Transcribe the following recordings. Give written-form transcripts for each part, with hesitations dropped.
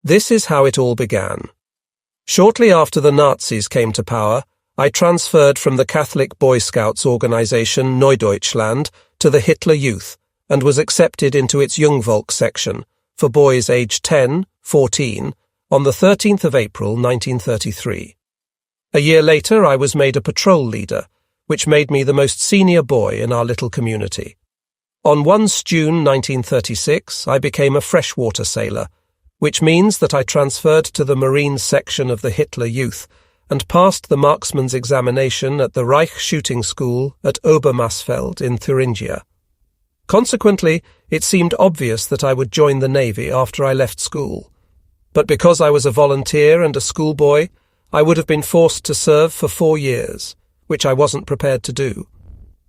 This is how it all began. Shortly after the Nazis came to power, I transferred from the Catholic Boy Scouts organization Neudeutschland to the Hitler Youth and was accepted into its Jungvolk section for boys aged 10, 14 on the 13th of April 1933. A year later I was made a patrol leader, which made me the most senior boy in our little community. On 1 June 1936 I became a freshwater sailor, which means that I transferred to the Marine section of the Hitler Youth and passed the marksman's examination at the Reich Shooting School at Obermarsfeld in Thuringia. Consequently, it seemed obvious that I would join the Navy after I left school. But because I was a volunteer and a schoolboy, I would have been forced to serve for 4 years, which I wasn't prepared to do.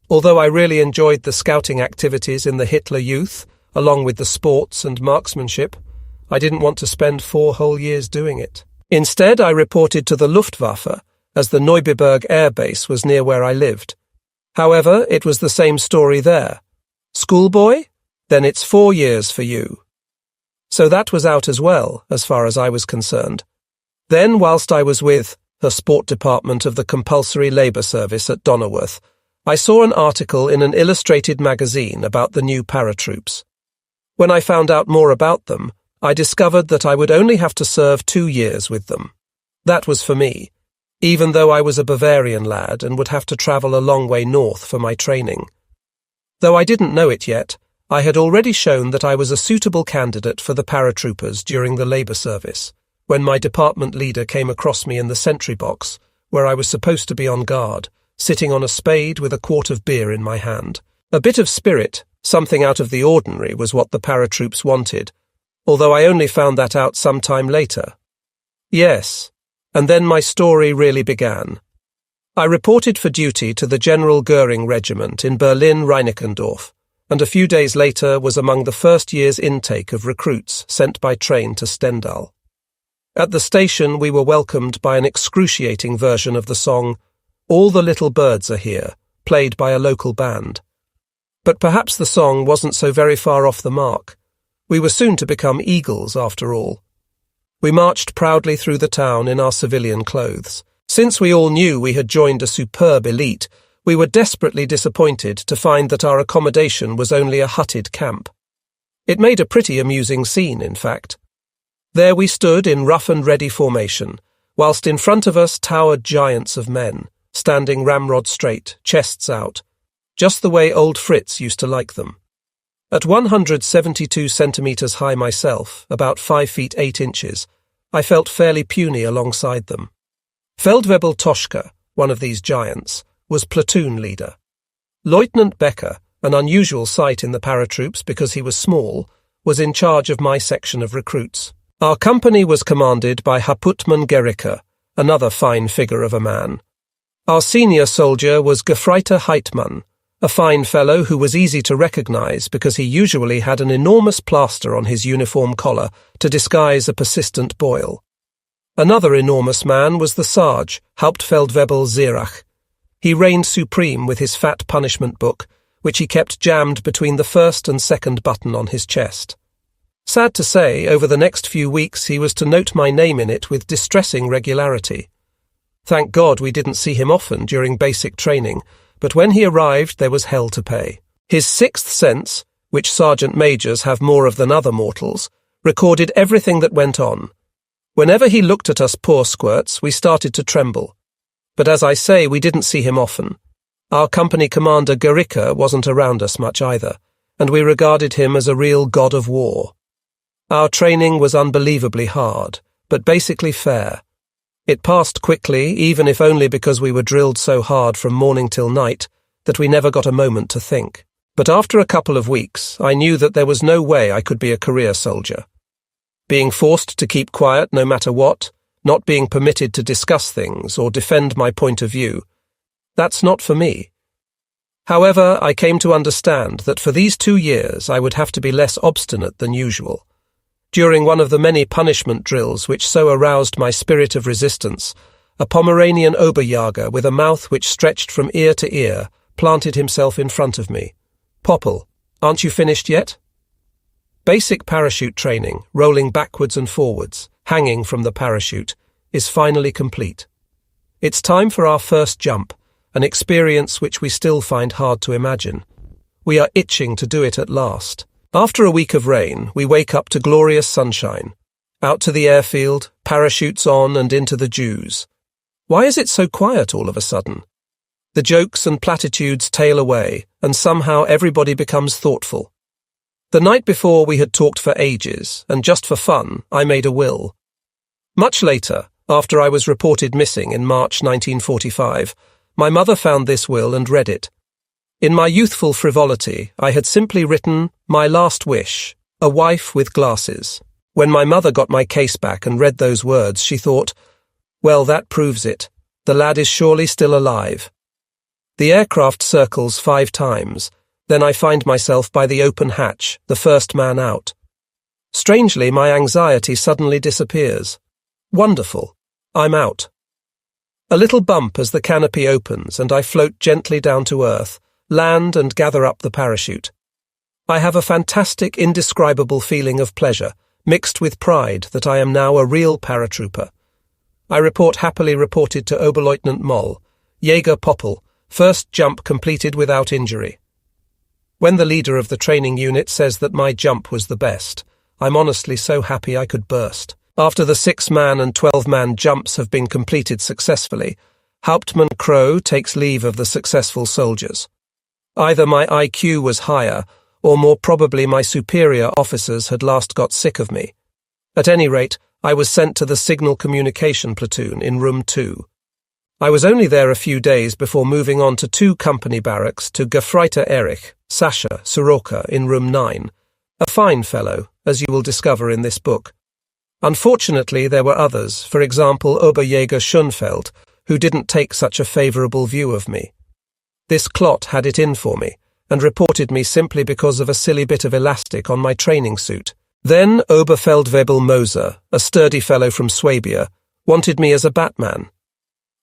Although I really enjoyed the scouting activities in the Hitler Youth, along with the sports and marksmanship, I didn't want to spend 4 whole years doing it. Instead, I reported to the Luftwaffe, as the Neubiberg Air Base was near where I lived. However, it was the same story there. Schoolboy? Then it's 4 years for you. So that was out as well, as far as I was concerned. Then, whilst I was with the sport department of the compulsory labour service at Donauworth, I saw an article in an illustrated magazine about the new paratroops. When I found out more about them, I discovered that I would only have to serve 2 years with them. That was for me, even though I was a Bavarian lad and would have to travel a long way north for my training. Though I didn't know it yet, I had already shown that I was a suitable candidate for the paratroopers during the labour service, when my department leader came across me in the sentry box, where I was supposed to be on guard, sitting on a spade with a quart of beer in my hand. A bit of spirit, something out of the ordinary, was what the paratroops wanted, although I only found that out some time later. Yes, and then my story really began. I reported for duty to the General Goering Regiment in Berlin-Reinickendorf, and a few days later was among the first year's intake of recruits sent by train to Stendal. At the station we were welcomed by an excruciating version of the song "All the Little Birds Are Here," played by a local band. But perhaps the song wasn't so very far off the mark. We were soon to become eagles, after all. We marched proudly through the town in our civilian clothes. Since we all knew we had joined a superb elite, we were desperately disappointed to find that our accommodation was only a hutted camp. It made a pretty amusing scene, in fact. There we stood in rough and ready formation, whilst in front of us towered giants of men, standing ramrod straight, chests out, just the way old Fritz used to like them. At 172 centimetres high myself, about 5 feet 8 inches, I felt fairly puny alongside them. Feldwebel Toschke, one of these giants, was platoon leader. Lieutenant Becker, an unusual sight in the paratroops because he was small, was in charge of my section of recruits. Our company was commanded by Hauptmann Gericke, another fine figure of a man. Our senior soldier was Gefreiter Heitmann, a fine fellow who was easy to recognise because he usually had an enormous plaster on his uniform collar to disguise a persistent boil. Another enormous man was the Sarge, Hauptfeldwebel Zerach. He reigned supreme with his fat punishment book, which he kept jammed between the first and second button on his chest. Sad to say, over the next few weeks he was to note my name in it with distressing regularity. Thank God we didn't see him often during basic training, but when he arrived there was hell to pay. His sixth sense, which sergeant majors have more of than other mortals, recorded everything that went on. Whenever he looked at us poor squirts, we started to tremble. But as I say, we didn't see him often. Our company commander Gericke wasn't around us much either, and we regarded him as a real god of war. Our training was unbelievably hard, but basically fair. It passed quickly, even if only because we were drilled so hard from morning till night that we never got a moment to think. But after a couple of weeks, I knew that there was no way I could be a career soldier. Being forced to keep quiet no matter what, not being permitted to discuss things or defend my point of view, that's not for me. However, I came to understand that for these 2 years I would have to be less obstinate than usual. During one of the many punishment drills which so aroused my spirit of resistance, a Pomeranian Oberjäger with a mouth which stretched from ear to ear planted himself in front of me. "Popple, aren't you finished yet?" Basic parachute training, rolling backwards and forwards, hanging from the parachute, is finally complete. It's time for our first jump, an experience which we still find hard to imagine. We are itching to do it at last. After a week of rain, we wake up to glorious sunshine. Out to the airfield, parachutes on and into the dews. Why is it so quiet all of a sudden? The jokes and platitudes tail away, and somehow everybody becomes thoughtful. The night before we had talked for ages, and just for fun, I made a will. Much later, after I was reported missing in March 1945, my mother found this will and read it. In my youthful frivolity, I had simply written, "My last wish, a wife with glasses." When my mother got my case back and read those words, she thought, "Well, that proves it. The lad is surely still alive." The aircraft circles 5 times. Then I find myself by the open hatch, the first man out. Strangely, my anxiety suddenly disappears. Wonderful. I'm out. A little bump as the canopy opens and I float gently down to earth, land and gather up the parachute. I have a fantastic, indescribable feeling of pleasure, mixed with pride that I am now a real paratrooper. I happily reported to Oberleutnant Moll, Jäger Poppel, first jump completed without injury. When the leader of the training unit says that my jump was the best, I'm honestly so happy I could burst. After the 6-man and 12-man jumps have been completed successfully, Hauptmann Crow takes leave of the successful soldiers. Either my IQ was higher, or more probably my superior officers had last got sick of me. At any rate, I was sent to the Signal Communication Platoon in Room 2. I was only there a few days before moving on to 2 company barracks to Gefreiter Erich, Sascha, Soroka in Room 9, a fine fellow, as you will discover in this book. Unfortunately, there were others, for example Oberjäger Schönfeld, who didn't take such a favourable view of me. This clot had it in for me, and reported me simply because of a silly bit of elastic on my training suit. Then Oberfeldwebel Moser, a sturdy fellow from Swabia, wanted me as a Batman.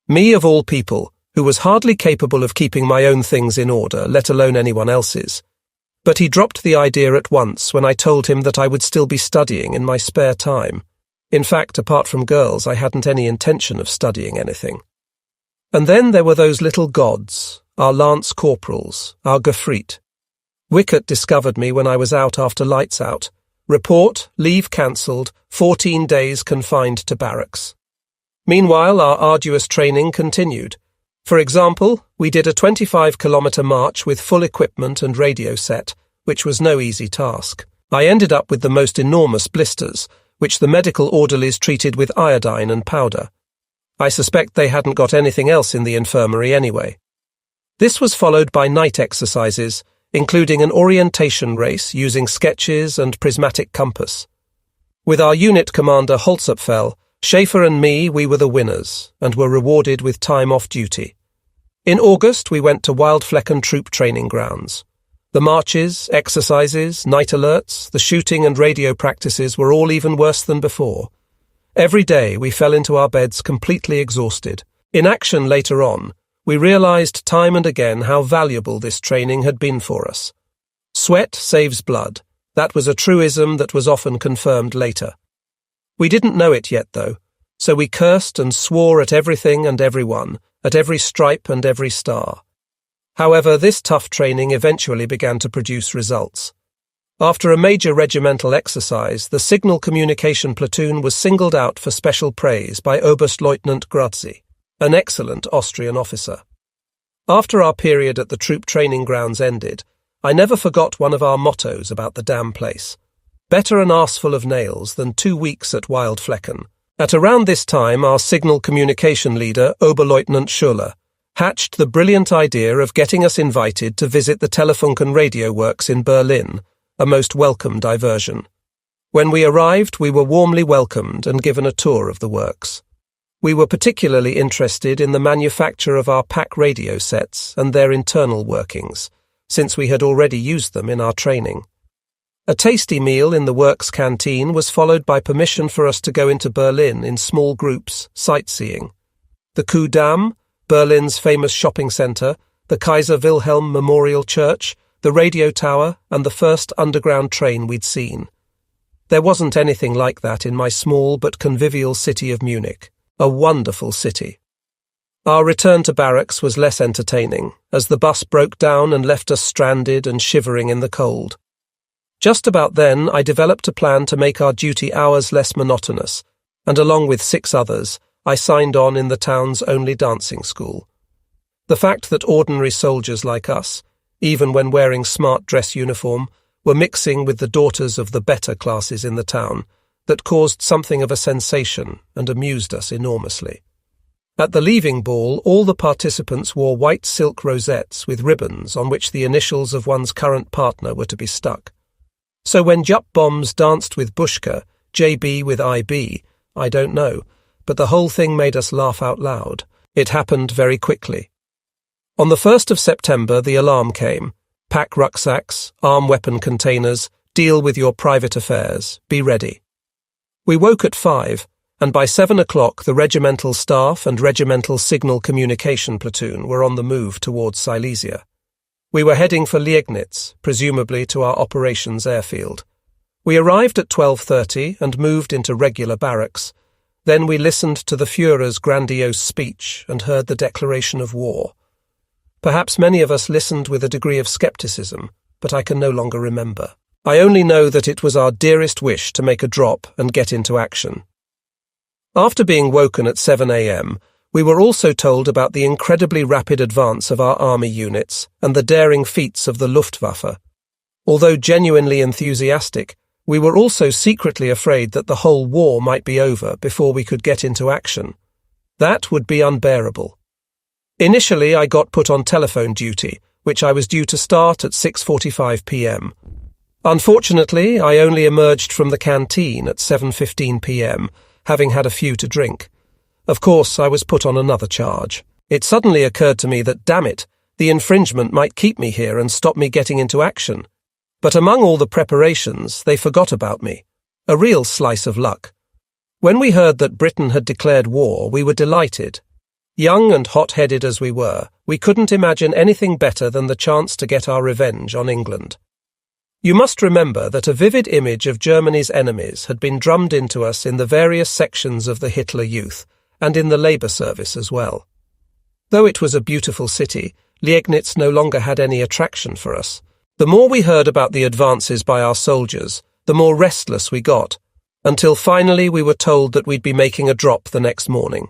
Me of all people, who was hardly capable of keeping my own things in order, let alone anyone else's. But he dropped the idea at once when I told him that I would still be studying in my spare time. In fact, apart from girls, I hadn't any intention of studying anything. And then there were those little gods, our lance corporals, our Gefreet. Wickett discovered me when I was out after lights out. Report, leave cancelled, 14 days confined to barracks. Meanwhile, our arduous training continued. For example, we did a 25-kilometre march with full equipment and radio set, which was no easy task. I ended up with the most enormous blisters, which the medical orderlies treated with iodine and powder. I suspect they hadn't got anything else in the infirmary anyway. This was followed by night exercises, including an orientation race using sketches and prismatic compass. With our unit commander Holzapfel, Schaefer and me, we were the winners, and were rewarded with time off duty. In August, we went to Wildflecken troop training grounds. The marches, exercises, night alerts, the shooting and radio practices were all even worse than before. Every day we fell into our beds completely exhausted. In action later on, we realized time and again how valuable this training had been for us. Sweat saves blood. That was a truism that was often confirmed later. We didn't know it yet, though, so we cursed and swore at everything and everyone, at every stripe and every star. However, this tough training eventually began to produce results. After a major regimental exercise, the Signal Communication Platoon was singled out for special praise by Oberstleutnant Grazzi, an excellent Austrian officer. After our period at the troop training grounds ended, I never forgot one of our mottos about the damn place. Better an arseful of nails than 2 weeks at Wildflecken. At around this time, our signal communication leader, Oberleutnant Schuller, hatched the brilliant idea of getting us invited to visit the Telefunken radio works in Berlin, a most welcome diversion. When we arrived, we were warmly welcomed and given a tour of the works. We were particularly interested in the manufacture of our pack radio sets and their internal workings, since we had already used them in our training. A tasty meal in the works canteen was followed by permission for us to go into Berlin in small groups, sightseeing. The Ku'damm, Berlin's famous shopping centre, the Kaiser Wilhelm Memorial Church, the radio tower, and the first underground train we'd seen. There wasn't anything like that in my small but convivial city of Munich. A wonderful city. Our return to barracks was less entertaining, as the bus broke down and left us stranded and shivering in the cold. Just about then, I developed a plan to make our duty hours less monotonous, and along with 6 others, I signed on in the town's only dancing school. The fact that ordinary soldiers like us, even when wearing smart dress uniform, were mixing with the daughters of the better classes in the town, that caused something of a sensation and amused us enormously. At the leaving ball, all the participants wore white silk rosettes with ribbons on which the initials of one's current partner were to be stuck. So when Jupp Bombs danced with Bushka, JB with IB, I don't know, but the whole thing made us laugh out loud. It happened very quickly. On the 1st of September, the alarm came. Pack rucksacks, arm weapon containers, deal with your private affairs, be ready. We woke at 5, and by 7 o'clock the regimental staff and regimental signal communication platoon were on the move towards Silesia. We were heading for Liegnitz, presumably to our operations airfield. We arrived at 12:30 and moved into regular barracks. Then we listened to the Führer's grandiose speech and heard the declaration of war. Perhaps many of us listened with a degree of skepticism, but I can no longer remember. I only know that it was our dearest wish to make a drop and get into action. After being woken at 7 a.m., we were also told about the incredibly rapid advance of our army units and the daring feats of the Luftwaffe. Although genuinely enthusiastic, we were also secretly afraid that the whole war might be over before we could get into action. That would be unbearable. Initially, I got put on telephone duty, which I was due to start at 6:45 p.m. Unfortunately, I only emerged from the canteen at 7:15 p.m., having had a few to drink. Of course, I was put on another charge. It suddenly occurred to me that, damn it, the infringement might keep me here and stop me getting into action. But among all the preparations, they forgot about me. A real slice of luck. When we heard that Britain had declared war, we were delighted. Young and hot-headed as we were, we couldn't imagine anything better than the chance to get our revenge on England. You must remember that a vivid image of Germany's enemies had been drummed into us in the various sections of the Hitler Youth, and in the labour service as well. Though it was a beautiful city, Liegnitz no longer had any attraction for us. The more we heard about the advances by our soldiers, the more restless we got, until finally we were told that we'd be making a drop the next morning.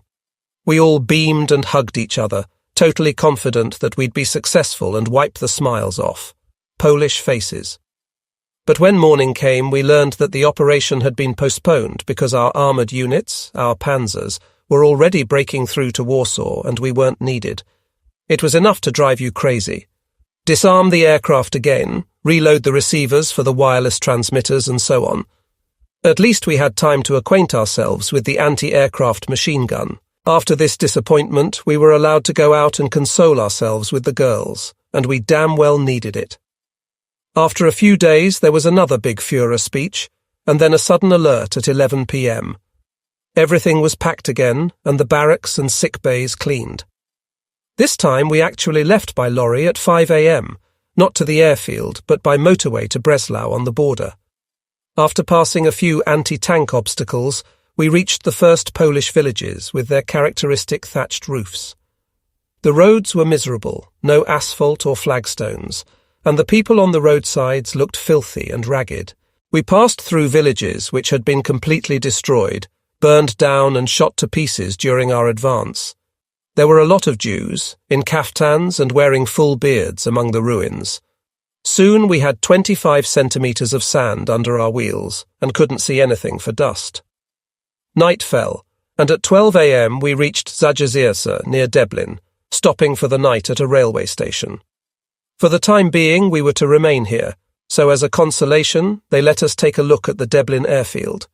We all beamed and hugged each other, totally confident that we'd be successful and wipe the smiles off. Polish faces. But when morning came, we learned that the operation had been postponed because our armoured units, our panzers, were already breaking through to Warsaw and we weren't needed. It was enough to drive you crazy. Disarm the aircraft again, reload the receivers for the wireless transmitters and so on. At least we had time to acquaint ourselves with the anti-aircraft machine gun. After this disappointment, we were allowed to go out and console ourselves with the girls, and we damn well needed it. After a few days, there was another big Führer speech, and then a sudden alert at 11 p.m. Everything was packed again, and the barracks and sick bays cleaned. This time we actually left by lorry at 5 a.m., not to the airfield, but by motorway to Breslau on the border. After passing a few anti-tank obstacles, we reached the first Polish villages with their characteristic thatched roofs. The roads were miserable, no asphalt or flagstones, and the people on the roadsides looked filthy and ragged. We passed through villages which had been completely destroyed, burned down and shot to pieces during our advance. There were a lot of Jews, in kaftans and wearing full beards among the ruins. Soon we had 25 centimetres of sand under our wheels and couldn't see anything for dust. Night fell, and at 12 a.m. we reached Zajazirce near Deblin, stopping for the night at a railway station. For the time being, we were to remain here, so as a consolation, they let us take a look at the Deblin airfield.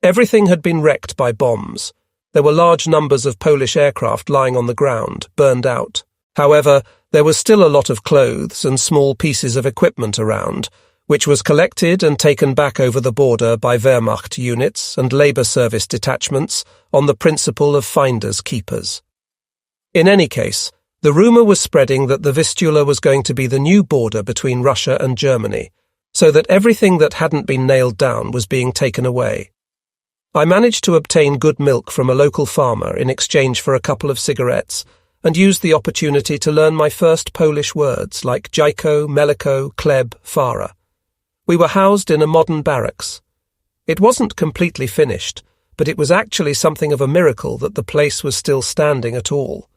Everything had been wrecked by bombs. There were large numbers of Polish aircraft lying on the ground, burned out. However, there was still a lot of clothes and small pieces of equipment around, which was collected and taken back over the border by Wehrmacht units and labour service detachments on the principle of finders keepers. In any case, The rumour was spreading that the Vistula was going to be the new border between Russia and Germany, so that everything that hadn't been nailed down was being taken away. I managed to obtain good milk from a local farmer in exchange for a couple of cigarettes, and used the opportunity to learn my first Polish words like jajko, meliko, chleb, fara. We were housed in a modern barracks. It wasn't completely finished, but it was actually something of a miracle that the place was still standing at all.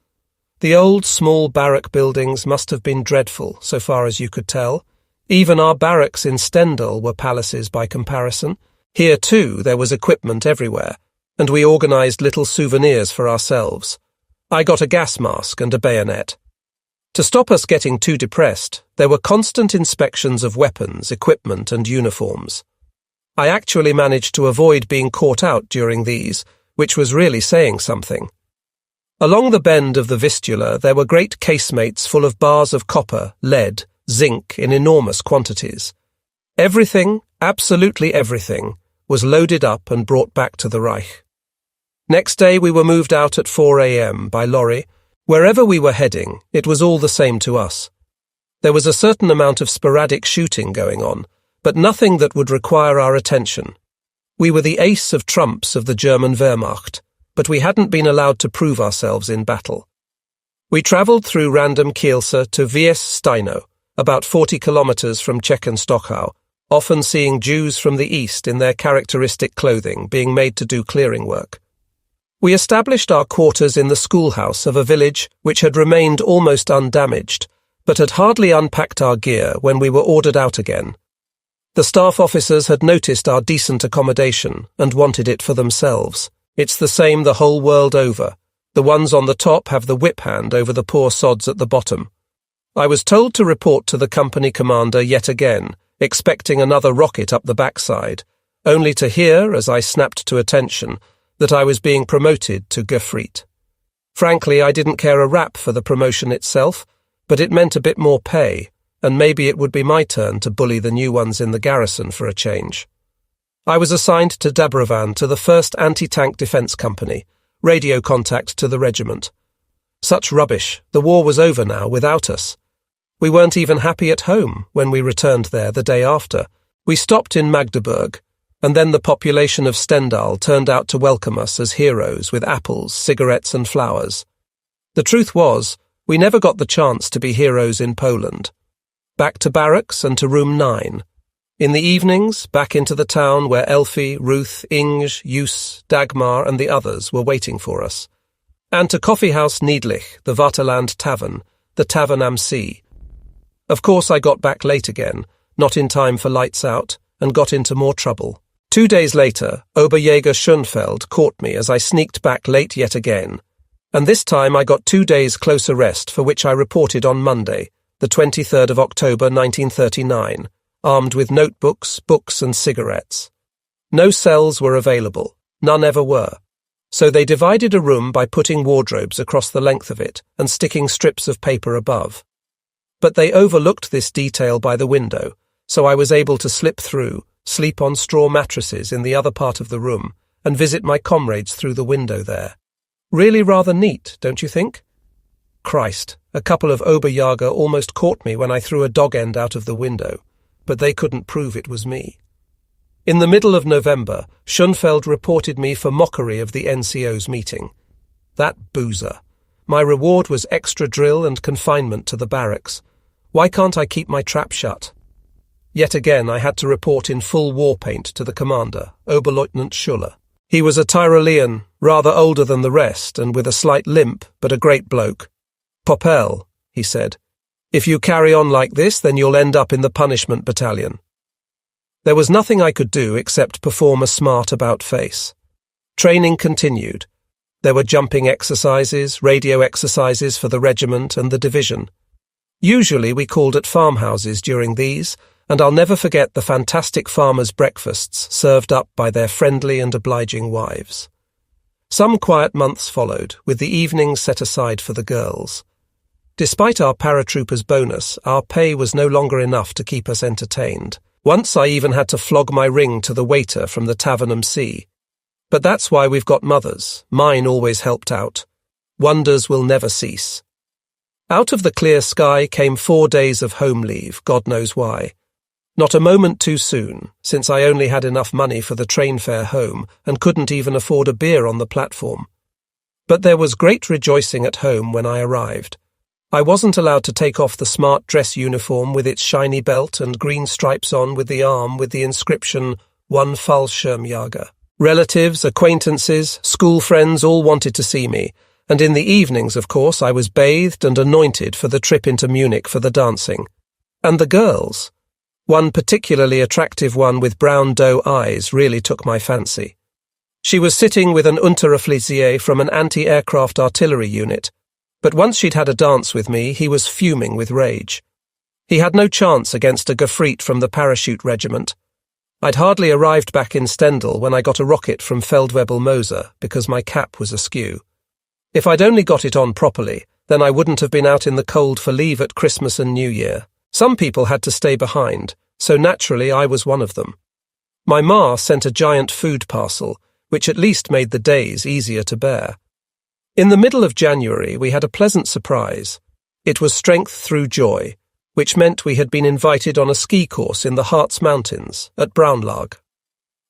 The old, small barrack buildings must have been dreadful, so far as you could tell. Even our barracks in Stendal were palaces by comparison. Here, too, there was equipment everywhere, and we organised little souvenirs for ourselves. I got a gas mask and a bayonet. To stop us getting too depressed, there were constant inspections of weapons, equipment, and uniforms. I actually managed to avoid being caught out during these, which was really saying something. Along the bend of the Vistula there were great casemates full of bars of copper, lead, zinc in enormous quantities. Everything, absolutely everything, was loaded up and brought back to the Reich. Next day we were moved out at 4 a.m. by lorry. Wherever we were heading, it was all the same to us. There was a certain amount of sporadic shooting going on, but nothing that would require our attention. We were the ace of trumps of the German Wehrmacht, but we hadn't been allowed to prove ourselves in battle. We travelled through random Kielce to Wiessteino, about 40 kilometres from Czechenstochau, often seeing Jews from the east in their characteristic clothing being made to do clearing work. We established our quarters in the schoolhouse of a village which had remained almost undamaged, but had hardly unpacked our gear when we were ordered out again. The staff officers had noticed our decent accommodation and wanted it for themselves. It's the same the whole world over. The ones on the top have the whip hand over the poor sods at the bottom. I was told to report to the company commander yet again, expecting another rocket up the backside, only to hear, as I snapped to attention, that I was being promoted to Crete. Frankly, I didn't care a rap for the promotion itself, but it meant a bit more pay, and maybe it would be my turn to bully the new ones in the garrison for a change. I was assigned to Dabrovan to the 1st Anti-Tank Defence Company, radio contact to the regiment. Such rubbish, the war was over now without us. We weren't even happy at home when we returned there the day after. We stopped in Magdeburg, and then the population of Stendal turned out to welcome us as heroes with apples, cigarettes and flowers. The truth was, we never got the chance to be heroes in Poland. Back to barracks and to room 9. In the evenings, back into the town where Elfie, Ruth, Inge, Jus, Dagmar and the others were waiting for us. And to Coffeehouse Niedlich, the Vaterland Tavern, the tavern am See. Of course I got back late again, not in time for lights out, and got into more trouble. 2 days later, Oberjäger Schönfeld caught me as I sneaked back late yet again, and this time I got 2 days close arrest for which I reported on Monday, the 23rd of October 1939, armed with notebooks, books and cigarettes. No cells were available, none ever were, so they divided a room by putting wardrobes across the length of it and sticking strips of paper above. But they overlooked this detail by the window, so I was able to slip through, sleep on straw mattresses in the other part of the room, and visit my comrades through the window there. Really rather neat, don't you think? Christ, a couple of Oberjäger almost caught me when I threw a dog end out of the window, but they couldn't prove it was me. In the middle of November, Schönfeld reported me for mockery of the NCO's meeting. That boozer. My reward was extra drill and confinement to the barracks. Why can't I keep my trap shut? Yet again I had to report in full war paint to the commander, Oberleutnant Schuller. He was a Tyrolean, rather older than the rest, and with a slight limp, but a great bloke. "Popel," he said. "If you carry on like this, then you'll end up in the punishment battalion." There was nothing I could do except perform a smart about-face. Training continued. There were jumping exercises, radio exercises for the regiment and the division. Usually we called at farmhouses during these, and I'll never forget the fantastic farmers' breakfasts served up by their friendly and obliging wives. Some quiet months followed, with the evenings set aside for the girls. Despite our paratroopers' bonus, our pay was no longer enough to keep us entertained. Once I even had to flog my ring to the waiter from the Tavern am See. But that's why we've got mothers. Mine always helped out. Wonders will never cease. Out of the clear sky came 4 days of home leave, God knows why. Not a moment too soon, since I only had enough money for the train fare home and couldn't even afford a beer on the platform. But there was great rejoicing at home when I arrived. I wasn't allowed to take off the smart dress uniform with its shiny belt and green stripes on with the arm with the inscription, One Fallschirmjäger. Relatives, acquaintances, school friends all wanted to see me, and in the evenings, of course, I was bathed and anointed for the trip into Munich for the dancing. And the girls. One particularly attractive one with brown doe eyes really took my fancy. She was sitting with an Unteroffizier from an anti-aircraft artillery unit, but once she'd had a dance with me, he was fuming with rage. He had no chance against a Crete from the parachute regiment. I'd hardly arrived back in Stendal when I got a rocket from Feldwebel Moser because my cap was askew. If I'd only got it on properly, then I wouldn't have been out in the cold for leave at Christmas and New Year. Some people had to stay behind, so naturally I was one of them. My ma sent a giant food parcel, which at least made the days easier to bear. In the middle of January, we had a pleasant surprise. It was Strength Through Joy, which meant we had been invited on a ski course in the Harz Mountains at Braunlag.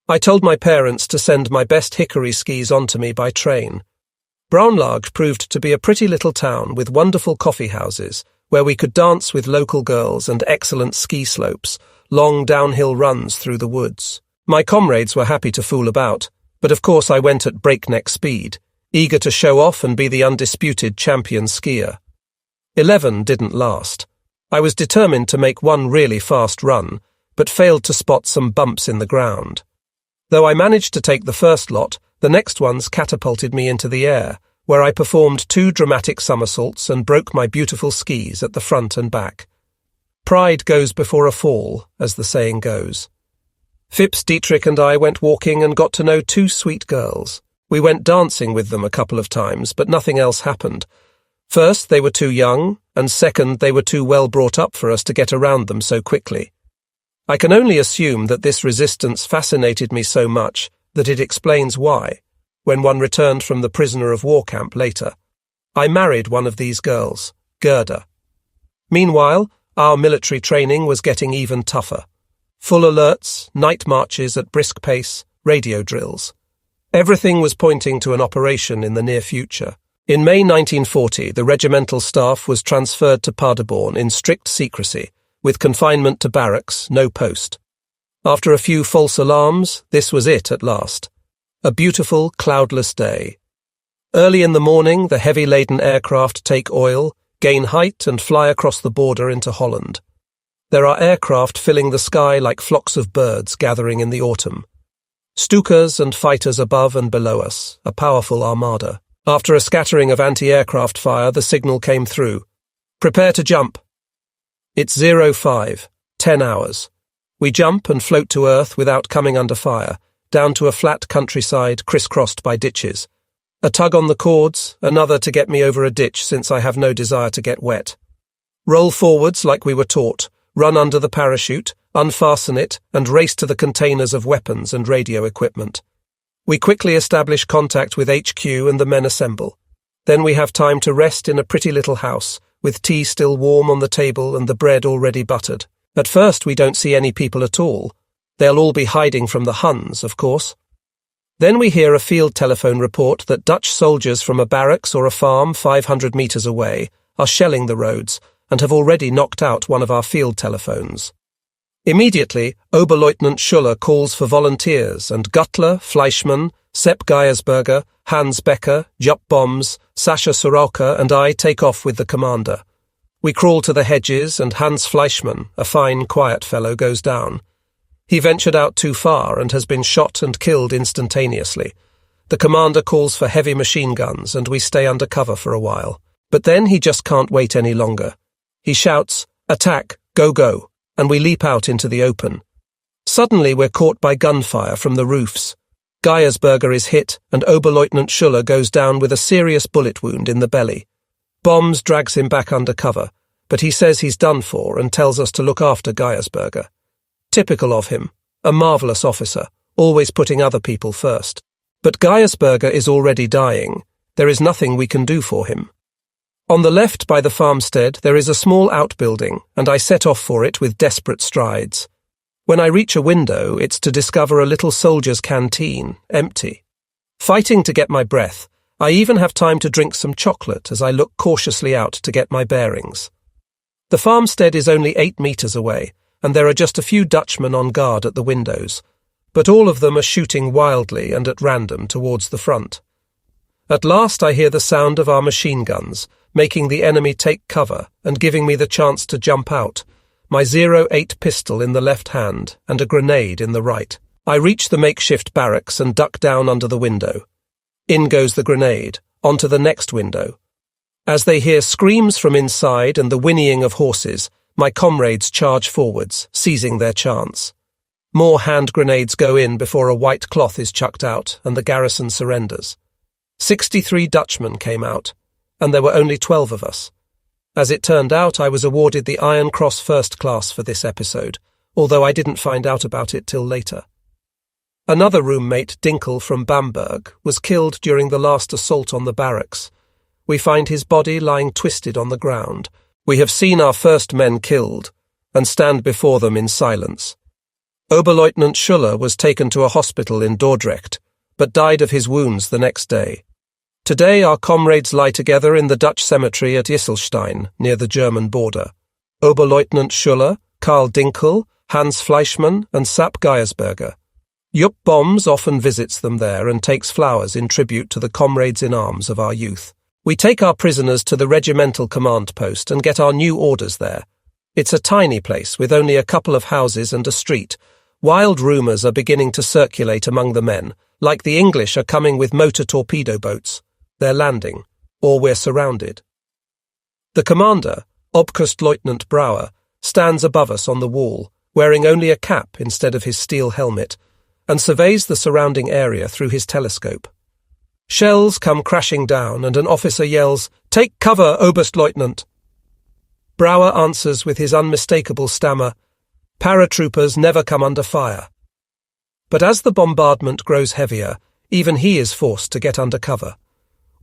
I told my parents to send my best hickory skis onto me by train. Braunlag proved to be a pretty little town with wonderful coffee houses, where we could dance with local girls and excellent ski slopes, long downhill runs through the woods. My comrades were happy to fool about, but of course I went at breakneck speed, eager to show off and be the undisputed champion skier. 11 didn't last. I was determined to make one really fast run, but failed to spot some bumps in the ground. Though I managed to take the first lot, the next ones catapulted me into the air, where I performed 2 dramatic somersaults and broke my beautiful skis at the front and back. Pride goes before a fall, as the saying goes. Phipps Dietrich and I went walking and got to know 2 sweet girls. We went dancing with them a couple of times, but nothing else happened. First, they were too young, and second, they were too well brought up for us to get around them so quickly. I can only assume that this resistance fascinated me so much that it explains why, when one returned from the prisoner of war camp later, I married one of these girls, Gerda. Meanwhile, our military training was getting even tougher. Full alerts, night marches at brisk pace, radio drills. Everything was pointing to an operation in the near future. In May 1940, the regimental staff was transferred to Paderborn in strict secrecy, with confinement to barracks, no post. After a few false alarms, this was it at last. A beautiful, cloudless day. Early in the morning, the heavy-laden aircraft take oil, gain height and fly across the border into Holland. There are aircraft filling the sky like flocks of birds gathering in the autumn. Stukas and fighters above and below us, a powerful armada. After a scattering of anti-aircraft fire, the signal came through. Prepare to jump. It's 05, 10 hours. We jump and float to earth without coming under fire, down to a flat countryside crisscrossed by ditches. A tug on the cords, another to get me over a ditch since I have no desire to get wet. Roll forwards like we were taught, run under the parachute, unfasten it, and race to the containers of weapons and radio equipment. We quickly establish contact with HQ and the men assemble. Then we have time to rest in a pretty little house, with tea still warm on the table and the bread already buttered. At first we don't see any people at all. They'll all be hiding from the Huns, of course. Then we hear a field telephone report that Dutch soldiers from a barracks or a farm 500 meters away are shelling the roads and have already knocked out one of our field telephones. Immediately, Oberleutnant Schuller calls for volunteers, and Guttler, Fleischmann, Sepp Geiersberger, Hans Becker, Jupp Bombs, Sascha Soroka and I take off with the commander. We crawl to the hedges, and Hans Fleischmann, a fine, quiet fellow, goes down. He ventured out too far and has been shot and killed instantaneously. The commander calls for heavy machine guns, and we stay under cover for a while. But then he just can't wait any longer. He shouts, "Attack! Go, go!" and we leap out into the open. Suddenly we're caught by gunfire from the roofs. Geiersberger is hit, and Oberleutnant Schuller goes down with a serious bullet wound in the belly. Bombs drags him back under cover, but he says he's done for and tells us to look after Geiersberger. Typical of him, a marvellous officer, always putting other people first. But Geiersberger is already dying. There is nothing we can do for him. On the left by the farmstead there is a small outbuilding, and I set off for it with desperate strides. When I reach a window, it's to discover a little soldier's canteen, empty. Fighting to get my breath, I even have time to drink some chocolate as I look cautiously out to get my bearings. The farmstead is only 8 meters away, and there are just a few Dutchmen on guard at the windows, but all of them are shooting wildly and at random towards the front. At last I hear the sound of our machine guns, making the enemy take cover and giving me the chance to jump out, my .08 pistol in the left hand and a grenade in the right. I reach the makeshift barracks and duck down under the window. In goes the grenade, onto the next window. As they hear screams from inside and the whinnying of horses, my comrades charge forwards, seizing their chance. More hand grenades go in before a white cloth is chucked out and the garrison surrenders. 63 Dutchmen came out, and there were only 12 of us. As it turned out, I was awarded the Iron Cross First Class for this episode, although I didn't find out about it till later. Another roommate, Dinkel from Bamberg, was killed during the last assault on the barracks. We find his body lying twisted on the ground. We have seen our first men killed, and stand before them in silence. Oberleutnant Schuller was taken to a hospital in Dordrecht, but died of his wounds the next day. Today our comrades lie together in the Dutch cemetery at Isselstein, near the German border. Oberleutnant Schuller, Karl Dinkel, Hans Fleischmann and Sapp Geiersberger. Jupp Bombs often visits them there and takes flowers in tribute to the comrades in arms of our youth. We take our prisoners to the regimental command post and get our new orders there. It's a tiny place with only a couple of houses and a street. Wild rumours are beginning to circulate among the men, like the English are coming with motor torpedo boats. They're landing, or we're surrounded. The commander, Oberstleutnant Brauer, stands above us on the wall, wearing only a cap instead of his steel helmet, and surveys the surrounding area through his telescope. Shells come crashing down and an officer yells, "Take cover, Oberstleutnant!" Brauer answers with his unmistakable stammer, "Paratroopers never come under fire." But as the bombardment grows heavier, even he is forced to get under cover.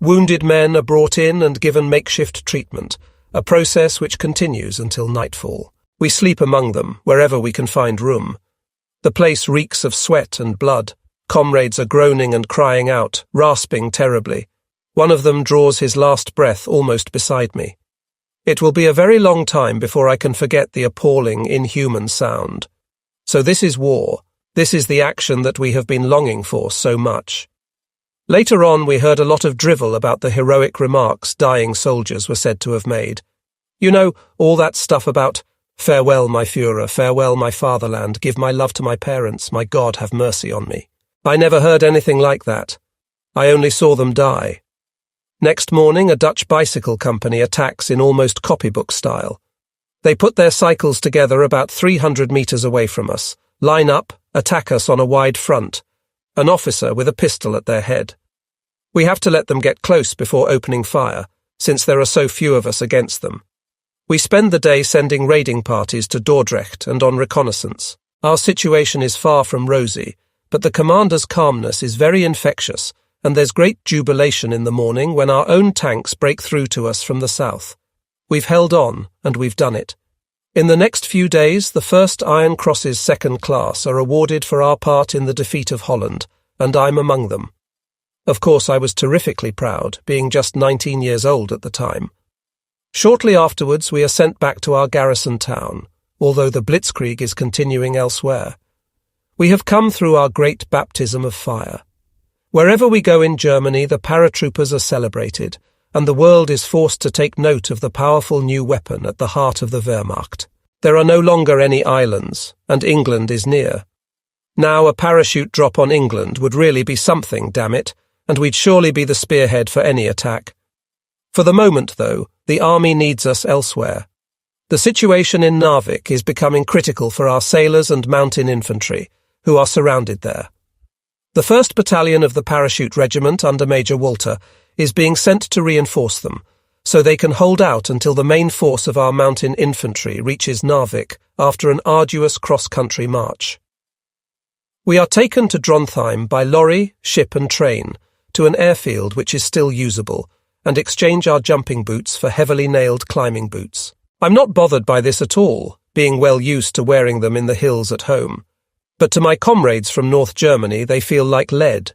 Wounded men are brought in and given makeshift treatment, a process which continues until nightfall. We sleep among them, wherever we can find room. The place reeks of sweat and blood. Comrades are groaning and crying out, rasping terribly. One of them draws his last breath almost beside me. It will be a very long time before I can forget the appalling, inhuman sound. So this is war. This is the action that we have been longing for so much. Later on, we heard a lot of drivel about the heroic remarks dying soldiers were said to have made. You know, all that stuff about, "Farewell, my Führer, farewell, my fatherland, give my love to my parents, my God have mercy on me." I never heard anything like that. I only saw them die. Next morning, a Dutch bicycle company attacks in almost copybook style. They put their cycles together about 300 meters away from us, line up, attack us on a wide front, an officer with a pistol at their head. We have to let them get close before opening fire, since there are so few of us against them. We spend the day sending raiding parties to Dordrecht and on reconnaissance. Our situation is far from rosy, but the commander's calmness is very infectious, and there's great jubilation in the morning when our own tanks break through to us from the south. We've held on, and we've done it. In the next few days, the first Iron Crosses Second Class are awarded for our part in the defeat of Holland, and I'm among them. Of course, I was terrifically proud, being just 19 years old at the time. Shortly afterwards, we are sent back to our garrison town, although the blitzkrieg is continuing elsewhere. We have come through our great baptism of fire. Wherever we go in Germany, the paratroopers are celebrated, and the world is forced to take note of the powerful new weapon at the heart of the Wehrmacht. There are no longer any islands, and England is near. Now a parachute drop on England would really be something, damn it, and we'd surely be the spearhead for any attack. For the moment, though, the army needs us elsewhere. The situation in Narvik is becoming critical for our sailors and mountain infantry, who are surrounded there. The 1st Battalion of the Parachute Regiment under Major Walter is being sent to reinforce them, so they can hold out until the main force of our mountain infantry reaches Narvik after an arduous cross-country march. We are taken to Drontheim by lorry, ship and train, to an airfield which is still usable, and exchange our jumping boots for heavily nailed climbing boots. I'm not bothered by this at all, being well used to wearing them in the hills at home. But to my comrades from North Germany, they feel like lead.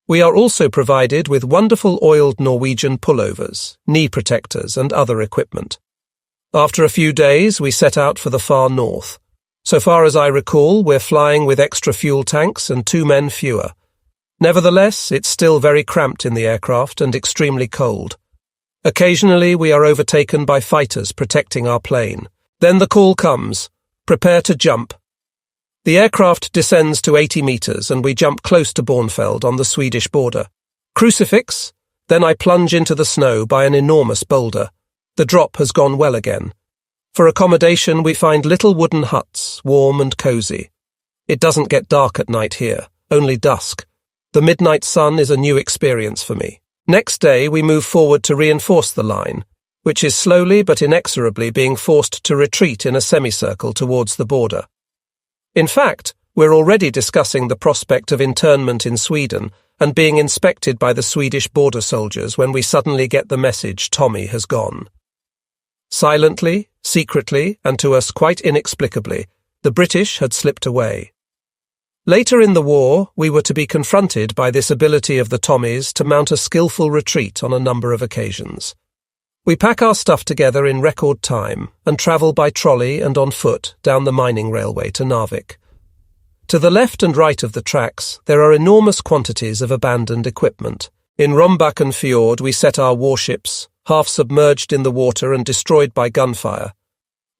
We are also provided with wonderful oiled Norwegian pullovers, knee protectors, and other equipment. After a few days, we set out for the far north. So far as I recall, we're flying with extra fuel tanks and 2 men fewer. Nevertheless, it's still very cramped in the aircraft and extremely cold. Occasionally, we are overtaken by fighters protecting our plane. Then the call comes, prepare to jump. The aircraft descends to 80 meters and we jump close to Bornfeld on the Swedish border. Crucifix, then I plunge into the snow by an enormous boulder. The drop has gone well again. For accommodation, we find little wooden huts, warm and cozy. It doesn't get dark at night here, only dusk. The midnight sun is a new experience for me. Next day, we move forward to reinforce the line, which is slowly but inexorably being forced to retreat in a semicircle towards the border. In fact, we're already discussing the prospect of internment in Sweden and being inspected by the Swedish border soldiers when we suddenly get the message Tommy has gone. Silently, secretly, and to us quite inexplicably, the British had slipped away. Later in the war, we were to be confronted by this ability of the Tommies to mount a skillful retreat on a number of occasions. We pack our stuff together in record time and travel by trolley and on foot down the mining railway to Narvik. To the left and right of the tracks, there are enormous quantities of abandoned equipment. In Rombacken Fjord, we set our warships, half submerged in the water and destroyed by gunfire,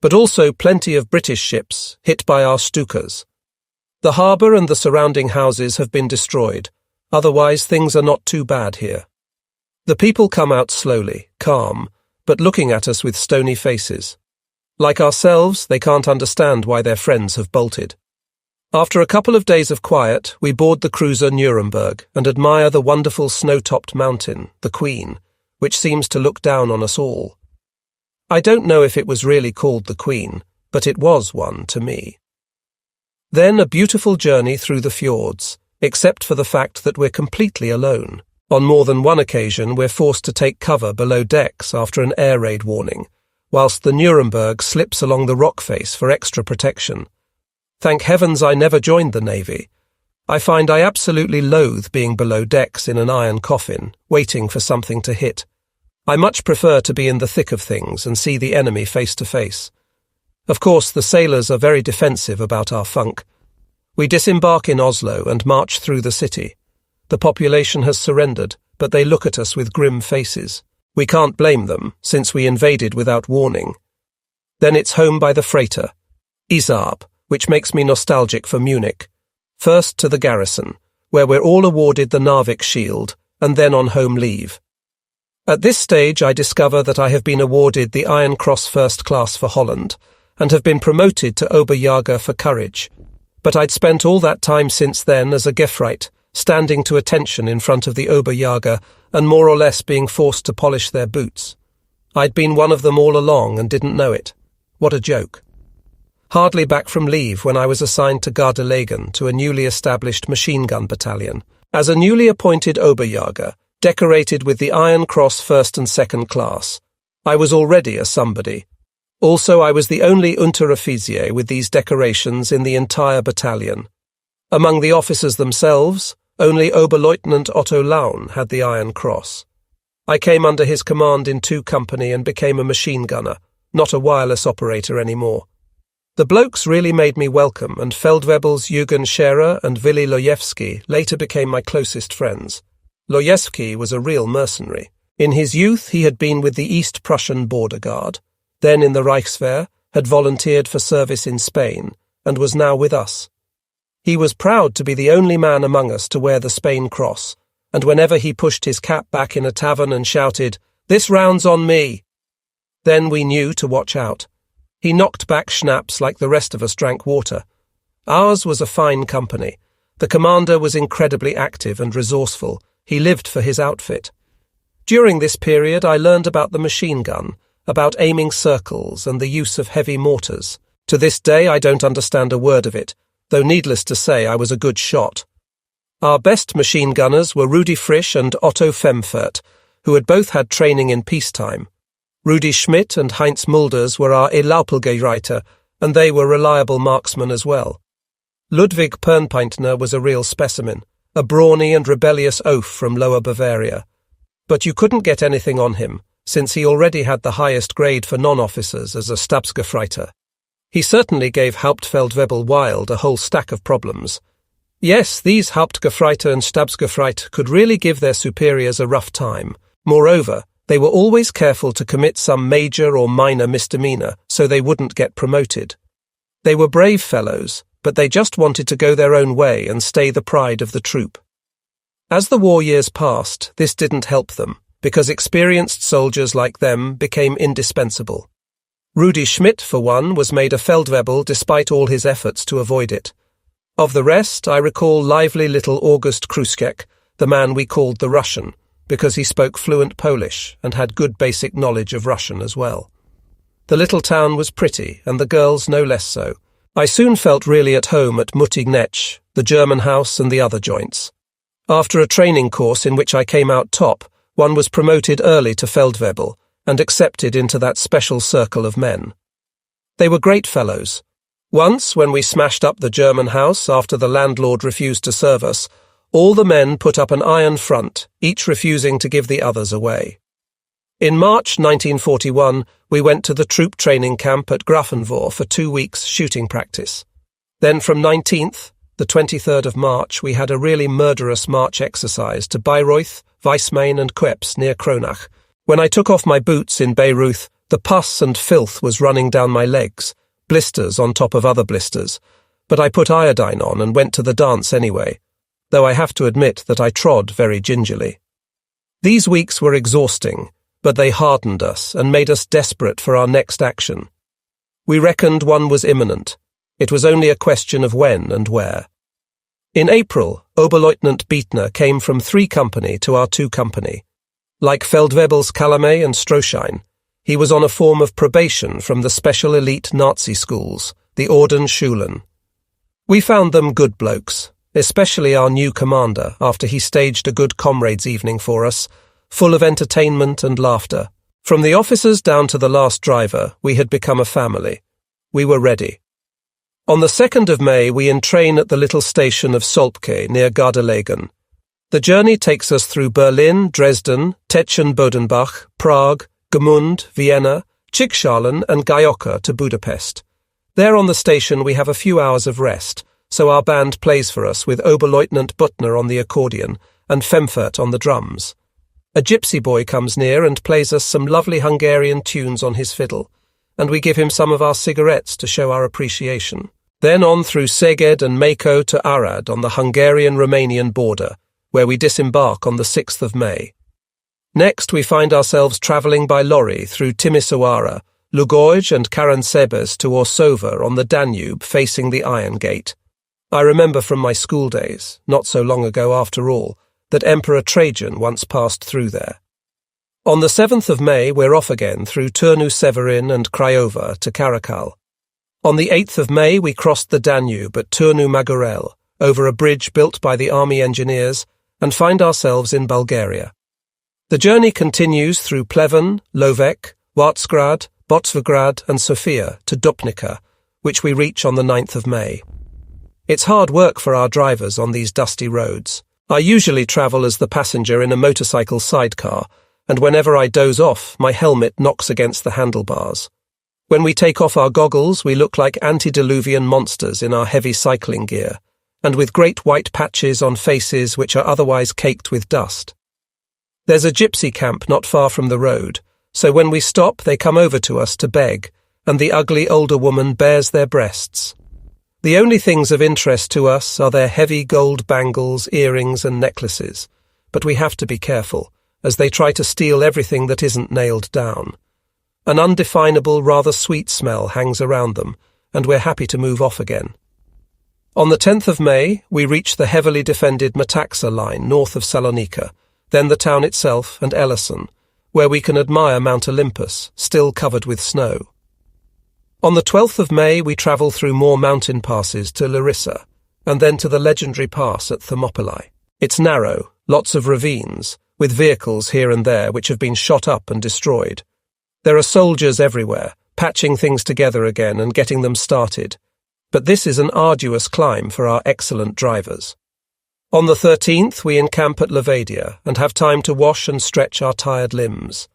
but also plenty of British ships hit by our Stukas. The harbour and the surrounding houses have been destroyed, otherwise things are not too bad here. The people come out slowly, calm, but looking at us with stony faces. Like ourselves, they can't understand why their friends have bolted. After a couple of days of quiet, we board the cruiser Nuremberg and admire the wonderful snow-topped mountain, the Queen, which seems to look down on us all. I don't know if it was really called the Queen, but it was one to me. Then a beautiful journey through the fjords, except for the fact that we're completely alone. On more than one occasion, we're forced to take cover below decks after an air raid warning, whilst the Nuremberg slips along the rock face for extra protection. Thank heavens I never joined the Navy. I find I absolutely loathe being below decks in an iron coffin, waiting for something to hit. I much prefer to be in the thick of things and see the enemy face to face. Of course, the sailors are very defensive about our funk. We disembark in Oslo and march through the city. The population has surrendered, but they look at us with grim faces. We can't blame them, since we invaded without warning. Then it's home by the freighter, Isarp, which makes me nostalgic for Munich. First to the garrison, where we're all awarded the Narvik Shield, and then on home leave. At this stage I discover that I have been awarded the Iron Cross First Class for Holland, and have been promoted to Oberjäger for courage. But I'd spent all that time since then as a Gefreit, standing to attention in front of the Oberjäger and more or less being forced to polish their boots. I'd been one of them all along and didn't know it. What a joke. Hardly back from leave when I was assigned to Gardelegen to a newly established machine gun battalion. As a newly appointed Oberjäger, decorated with the Iron Cross First and Second Class, I was already a somebody. Also, I was the only Unteroffizier with these decorations in the entire battalion. Among the officers themselves, only Oberleutnant Otto Laun had the Iron Cross. I came under his command in 2 Company and became a machine gunner, not a wireless operator anymore. The blokes really made me welcome, and Feldwebels Jürgen Scherer and Willy Lojewski later became my closest friends. Lojewski was a real mercenary. In his youth he had been with the East Prussian Border Guard, then in the Reichswehr, had volunteered for service in Spain, and was now with us. He was proud to be the only man among us to wear the Spain Cross, and whenever he pushed his cap back in a tavern and shouted, "This round's on me," then we knew to watch out. He knocked back schnapps like the rest of us drank water. Ours was a fine company. The commander was incredibly active and resourceful. He lived for his outfit. During this period I learned about the machine gun, about aiming circles and the use of heavy mortars. To this day I don't understand a word of it, though needless to say I was a good shot. Our best machine gunners were Rudi Frisch and Otto Femfert, who had both had training in peacetime. Rudi Schmidt and Heinz Mulders were our Elaupelgereiter, and they were reliable marksmen as well. Ludwig Pernpeintner was a real specimen, a brawny and rebellious oaf from Lower Bavaria. But you couldn't get anything on him, since he already had the highest grade for non-officers as a Stabsgefreiter. He certainly gave Hauptfeldwebel Wild a whole stack of problems. Yes, these Hauptgefreiter and Stabsgefreit could really give their superiors a rough time. Moreover, they were always careful to commit some major or minor misdemeanor so they wouldn't get promoted. They were brave fellows, but they just wanted to go their own way and stay the pride of the troop. As the war years passed, this didn't help them, because experienced soldiers like them became indispensable. Rudi Schmidt, for one, was made a Feldwebel despite all his efforts to avoid it. Of the rest, I recall lively little August Kruszek, the man we called the Russian, because he spoke fluent Polish and had good basic knowledge of Russian as well. The little town was pretty, and the girls no less so. I soon felt really at home at Mutignetsch, the German house and the other joints. After a training course in which I came out top, one was promoted early to Feldwebel and accepted into that special circle of men. They were great fellows. Once, when we smashed up the German house after the landlord refused to serve us, all the men put up an iron front, each refusing to give the others away. In March 1941, we went to the troop training camp at Grafenwöhr for 2 weeks shooting practice. Then from 19th, the 23rd of March, we had a really murderous march exercise to Bayreuth, Weissmain and Kueps near Kronach. When I took off my boots in Bayreuth, the pus and filth was running down my legs, blisters on top of other blisters, but I put iodine on and went to the dance anyway, though I have to admit that I trod very gingerly. These weeks were exhausting, but they hardened us and made us desperate for our next action. We reckoned one was imminent. It was only a question of when and where. In April, Oberleutnant Bietner came from 3 Company to our 2 Company. Like Feldwebels Calamé and Strohschein, he was on a form of probation from the special elite Nazi schools, the Ordenschulen. We found them good blokes, especially our new commander, after he staged a good comrades' evening for us, full of entertainment and laughter. From the officers down to the last driver, we had become a family. We were ready. On the 2nd of May, we entrain at the little station of Solbke near Gardelegen. The journey takes us through Berlin, Dresden, Teschen-Bodenbach, Prague, Gmund, Vienna, Chickschalen and Gajoka to Budapest. There on the station we have a few hours of rest, so our band plays for us with Oberleutnant Buttner on the accordion and Femfert on the drums. A gypsy boy comes near and plays us some lovely Hungarian tunes on his fiddle, and we give him some of our cigarettes to show our appreciation. Then on through Szeged and Mako to Arad on the Hungarian-Romanian border, where we disembark on the 6th of May. Next we find ourselves travelling by lorry through Timisoara, Lugoj and Karansebes to Orsova on the Danube facing the Iron Gate. I remember from my school days, not so long ago after all, that Emperor Trajan once passed through there. On the 7th of May we're off again through Turnu Severin and Craiova to Caracal. On the 8th of May we crossed the Danube at Turnu Magurel, over a bridge built by the army engineers, and find ourselves in Bulgaria. The journey continues through Pleven, Lovech, Warsgrad, Botsvograd and Sofia to Dupnica, which we reach on the 9th of May. It's hard work for our drivers on these dusty roads. I usually travel as the passenger in a motorcycle sidecar, and whenever I doze off, my helmet knocks against the handlebars. When we take off our goggles, we look like antediluvian monsters in our heavy cycling gear, and with great white patches on faces which are otherwise caked with dust. There's a gypsy camp not far from the road, so when we stop they come over to us to beg, and the ugly older woman bares their breasts. The only things of interest to us are their heavy gold bangles, earrings and necklaces, but we have to be careful, as they try to steal everything that isn't nailed down. An undefinable, rather sweet smell hangs around them, and we're happy to move off again. On the 10th of May, we reach the heavily defended Metaxa line north of Salonika, then the town itself and Ellison, where we can admire Mount Olympus, still covered with snow. On the 12th of May, we travel through more mountain passes to Larissa, and then to the legendary pass at Thermopylae. It's narrow, lots of ravines, with vehicles here and there which have been shot up and destroyed. There are soldiers everywhere, patching things together again and getting them started. But this is an arduous climb for our excellent drivers. On the 13th, we encamp at Levadia and have time to wash and stretch our tired limbs.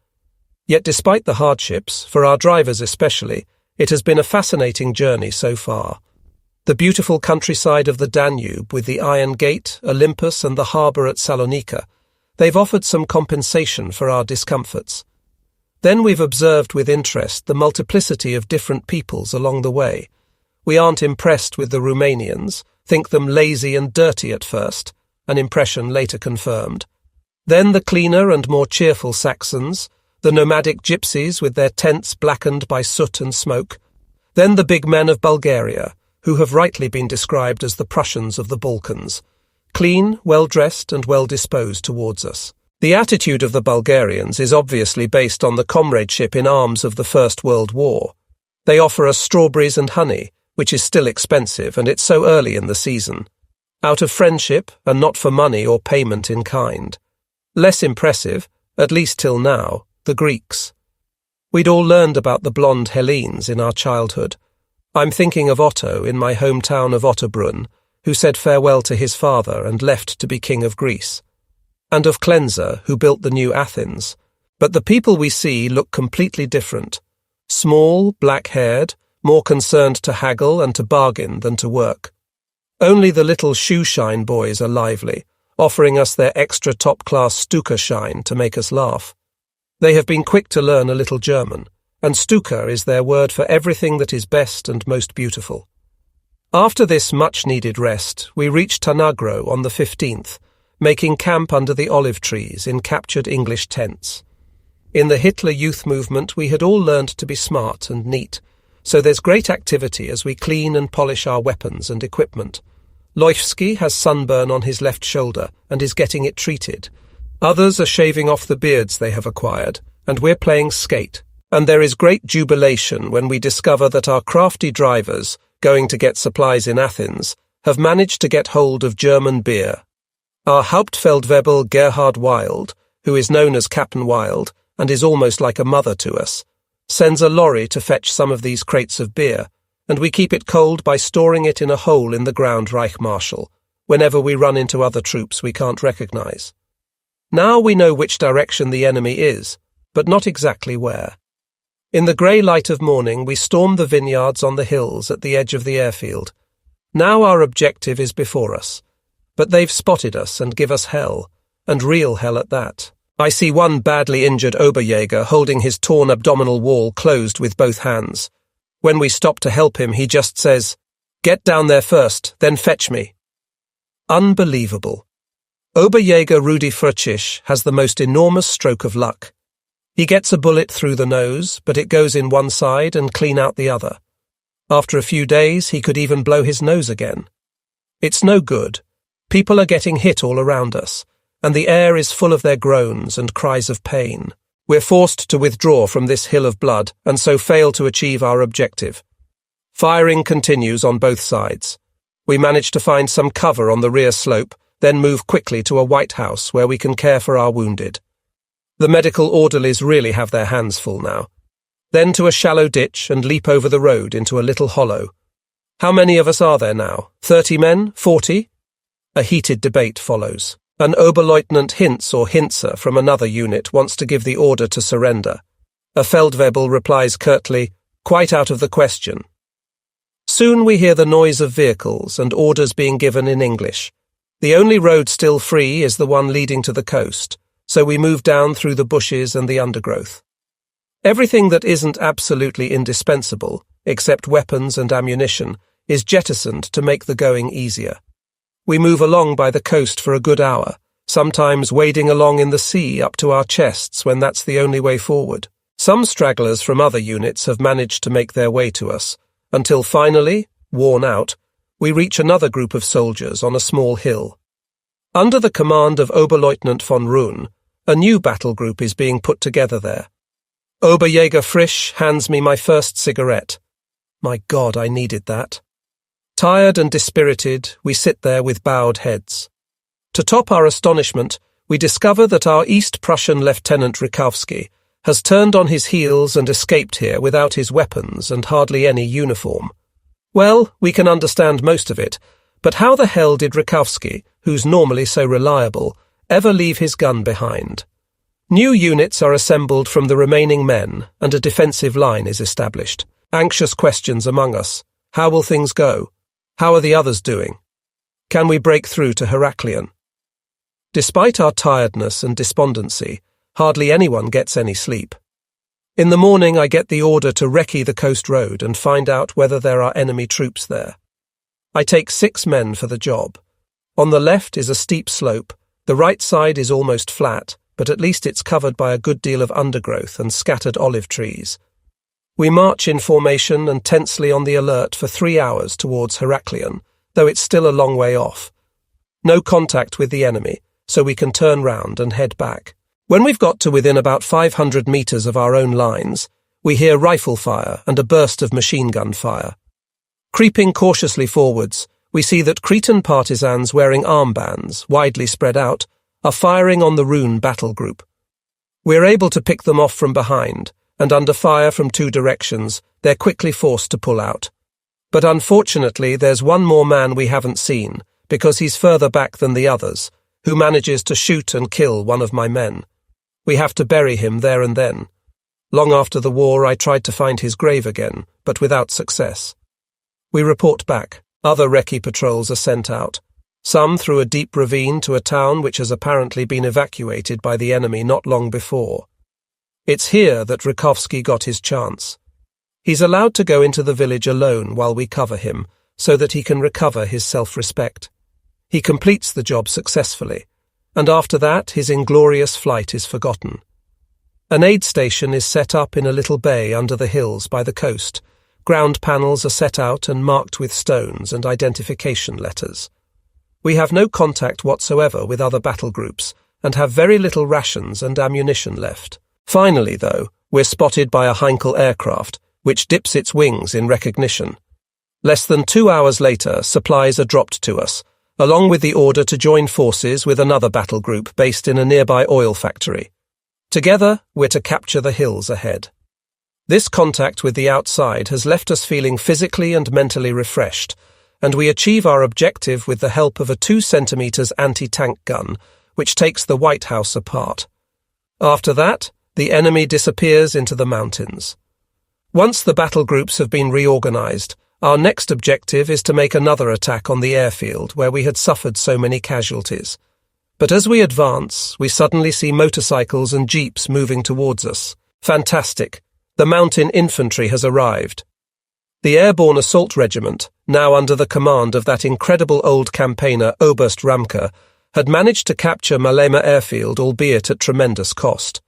Yet despite the hardships, for our drivers especially, it has been a fascinating journey so far. The beautiful countryside of the Danube with the Iron Gate, Olympus and the harbour at Salonika, they've offered some compensation for our discomforts. Then we've observed with interest the multiplicity of different peoples along the way. We aren't impressed with the Romanians, think them lazy and dirty at first, an impression later confirmed. Then the cleaner and more cheerful Saxons, the nomadic gypsies with their tents blackened by soot and smoke. Then the big men of Bulgaria, who have rightly been described as the Prussians of the Balkans, clean, well-dressed and well-disposed towards us. The attitude of the Bulgarians is obviously based on the comradeship in arms of the First World War. They offer us strawberries and honey, which is still expensive, and it's so early in the season. Out of friendship, and not for money or payment in kind. Less impressive, at least till now, the Greeks. We'd all learned about the blonde Hellenes in our childhood. I'm thinking of Otto in my hometown of Ottobrunn, who said farewell to his father and left to be king of Greece. And of Cleanser, who built the new Athens. But the people we see look completely different. Small, black-haired, more concerned to haggle and to bargain than to work. Only the little shoe-shine boys are lively, offering us their extra top-class Stuka shine to make us laugh. They have been quick to learn a little German, and Stuka is their word for everything that is best and most beautiful. After this much-needed rest, we reach Tanagro on the 15th, making camp under the olive trees in captured English tents. In the Hitler Youth movement, we had all learned to be smart and neat, so there's great activity as we clean and polish our weapons and equipment. Lojewski has sunburn on his left shoulder and is getting it treated. Others are shaving off the beards they have acquired, and we're playing skate. And there is great jubilation when we discover that our crafty drivers, going to get supplies in Athens, have managed to get hold of German beer. Our Hauptfeldwebel Gerhard Wild, who is known as Captain Wild and is almost like a mother to us, sends a lorry to fetch some of these crates of beer, and we keep it cold by storing it in a hole in the ground Reichsmarschall, whenever we run into other troops we can't recognize. Now we know which direction the enemy is, but not exactly where. In the grey light of morning we storm the vineyards on the hills at the edge of the airfield. Now our objective is before us. But they've spotted us and give us hell, and real hell at that. I see one badly injured Oberjäger holding his torn abdominal wall closed with both hands. When we stop to help him, he just says, "Get down there first, then fetch me." Unbelievable. Oberjäger Rudi Furcisch has the most enormous stroke of luck. He gets a bullet through the nose, but it goes in one side and clean out the other. After a few days, he could even blow his nose again. It's no good. People are getting hit all around us, and the air is full of their groans and cries of pain. We're forced to withdraw from this hill of blood, and so fail to achieve our objective. Firing continues on both sides. We manage to find some cover on the rear slope, then move quickly to a White House where we can care for our wounded. The medical orderlies really have their hands full now. Then to a shallow ditch and leap over the road into a little hollow. How many of us are there now? 30 men? 40? A heated debate follows. An Oberleutnant Hintz or Hintzer from another unit wants to give the order to surrender. A Feldwebel replies curtly, "Quite out of the question." Soon we hear the noise of vehicles and orders being given in English. The only road still free is the one leading to the coast, so we move down through the bushes and the undergrowth. Everything that isn't absolutely indispensable, except weapons and ammunition, is jettisoned to make the going easier. We move along by the coast for a good hour, sometimes wading along in the sea up to our chests when that's the only way forward. Some stragglers from other units have managed to make their way to us, until finally, worn out, we reach another group of soldiers on a small hill. Under the command of Oberleutnant von Roon, a new battle group is being put together there. Oberjäger Frisch hands me my first cigarette. My God, I needed that. Tired and dispirited, we sit there with bowed heads. To top our astonishment, we discover that our East Prussian Lieutenant Rykowski has turned on his heels and escaped here without his weapons and hardly any uniform. Well, we can understand most of it, but how the hell did Rykowski, who's normally so reliable, ever leave his gun behind? New units are assembled from the remaining men, and a defensive line is established. Anxious questions among us. How will things go? How are the others doing? Can we break through to Heraklion? Despite our tiredness and despondency, hardly anyone gets any sleep. In the morning I get the order to recce the coast road and find out whether there are enemy troops there. I take 6 men for the job. On the left is a steep slope, the right side is almost flat, but at least it's covered by a good deal of undergrowth and scattered olive trees. We march in formation and tensely on the alert for 3 hours towards Heraklion, though it's still a long way off. No contact with the enemy, so we can turn round and head back. When we've got to within about 500 meters of our own lines, we hear rifle fire and a burst of machine gun fire. Creeping cautiously forwards, we see that Cretan partisans wearing armbands, widely spread out, are firing on the Rune battle group. We're able to pick them off from behind, and under fire from 2 directions, they're quickly forced to pull out. But unfortunately, there's one more man we haven't seen, because he's further back than the others, who manages to shoot and kill one of my men. We have to bury him there and then. Long after the war, I tried to find his grave again, but without success. We report back. Other recce patrols are sent out. Some through a deep ravine to a town which has apparently been evacuated by the enemy not long before. It's here that Rykowski got his chance. He's allowed to go into the village alone while we cover him, so that he can recover his self-respect. He completes the job successfully, and after that his inglorious flight is forgotten. An aid station is set up in a little bay under the hills by the coast. Ground panels are set out and marked with stones and identification letters. We have no contact whatsoever with other battle groups and have very little rations and ammunition left. Finally, though, we're spotted by a Heinkel aircraft, which dips its wings in recognition. Less than 2 hours later, supplies are dropped to us, along with the order to join forces with another battle group based in a nearby oil factory. Together, we're to capture the hills ahead. This contact with the outside has left us feeling physically and mentally refreshed, and we achieve our objective with the help of a 2 centimeters anti-tank gun, which takes the White House apart. After that, the enemy disappears into the mountains. Once the battle groups have been reorganized, our next objective is to make another attack on the airfield where we had suffered so many casualties. But as we advance, we suddenly see motorcycles and jeeps moving towards us. Fantastic! The mountain infantry has arrived. The Airborne Assault Regiment, now under the command of that incredible old campaigner Oberst Ramke, had managed to capture Malema airfield, albeit at tremendous cost.